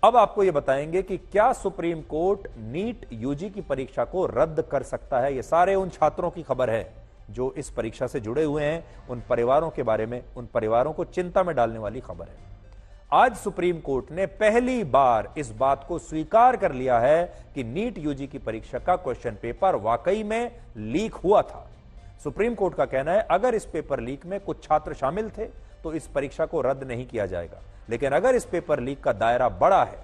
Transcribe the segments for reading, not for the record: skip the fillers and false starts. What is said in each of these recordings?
अब आपको यह बताएंगे कि क्या सुप्रीम कोर्ट नीट यूजी की परीक्षा को रद्द कर सकता है। ये सारे उन छात्रों की खबर है जो इस परीक्षा से जुड़े हुए हैं, उन परिवारों के बारे में, उन परिवारों को चिंता में डालने वाली खबर है। आज सुप्रीम कोर्ट ने पहली बार इस बात को स्वीकार कर लिया है कि नीट यूजी की परीक्षा का क्वेश्चन पेपर वाकई में लीक हुआ था। सुप्रीम कोर्ट का कहना है अगर इस पेपर लीक में कुछ छात्र शामिल थे तो इस परीक्षा को रद्द नहीं किया जाएगा, लेकिन अगर इस पेपर लीक का दायरा बड़ा है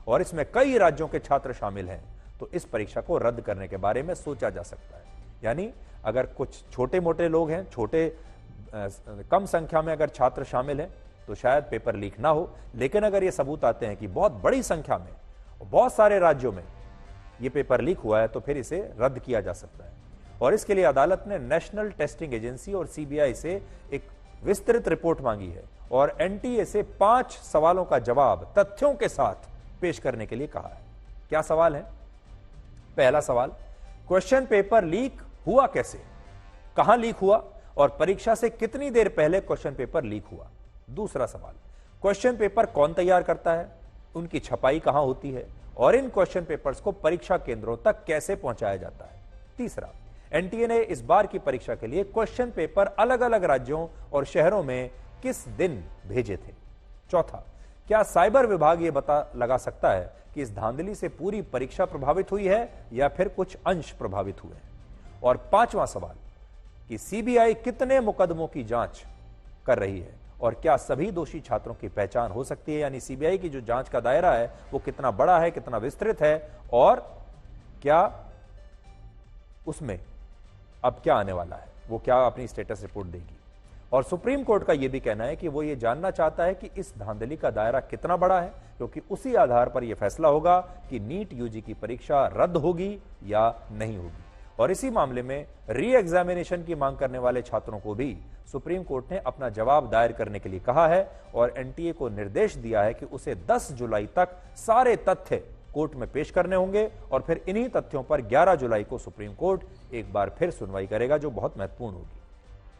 और इसमें कई राज्यों के छात्र शामिल हैं तो इस परीक्षा को रद्द करने के बारे में सोचा जा सकता है। यानी अगर कुछ छोटे मोटे लोग हैं, कम संख्या में अगर छात्र शामिल हैं तो शायद पेपर लीक ना हो, लेकिन अगर ये सबूत आते हैं कि बहुत बड़ी संख्या में और बहुत सारे राज्यों में ये पेपर लीक हुआ है तो फिर इसे रद्द किया जा सकता है। और इसके लिए अदालत ने नेशनल टेस्टिंग एजेंसी और सीबीआई से एक विस्तृत रिपोर्ट मांगी है और एनटीए से 5 सवालों का जवाब तथ्यों के साथ पेश करने के लिए कहा है। क्या सवाल है? पहला सवाल, क्वेश्चन पेपर लीक हुआ कैसे, कहां लीक हुआ और परीक्षा से कितनी देर पहले क्वेश्चन पेपर लीक हुआ। दूसरा सवाल, क्वेश्चन पेपर कौन तैयार करता है, उनकी छपाई कहां होती है और इन क्वेश्चन पेपर्स को परीक्षा केंद्रों तक कैसे पहुंचाया जाता है। तीसरा, एनटीए ने इस बार की परीक्षा के लिए क्वेश्चन पेपर अलग अलग राज्यों और शहरों में किस दिन भेजे थे। चौथा, क्या साइबर विभाग यह पता लगा सकता है कि इस धांधली से पूरी परीक्षा प्रभावित हुई है या फिर कुछ अंश प्रभावित हुए हैं। और पांचवां सवाल कि सीबीआई कितने मुकदमों की जांच कर रही है और क्या सभी दोषी छात्रों की पहचान हो सकती है। यानी सीबीआई की जो जांच का दायरा है वो कितना बड़ा है, कितना विस्तृत है और क्या उसमें अब क्या आने वाला है, वो क्या अपनी स्टेटस रिपोर्ट देगी। और सुप्रीम कोर्ट का यह भी कहना है कि वो ये जानना चाहता है कि इस धांधली का दायरा कितना बड़ा है, क्योंकि उसी आधार पर यह फैसला होगा कि नीट यूजी की परीक्षा रद्द होगी या नहीं होगी। और इसी मामले में री एग्जामिनेशन की मांग करने वाले छात्रों को भी सुप्रीम कोर्ट ने अपना जवाब दायर करने के लिए कहा है और एनटीए को निर्देश दिया है कि उसे 10 जुलाई तक सारे तथ्य कोर्ट में पेश करने होंगे और फिर इन्हीं तथ्यों पर 11 जुलाई को सुप्रीम कोर्ट एक बार फिर सुनवाई करेगा, जो बहुत महत्वपूर्ण होगी।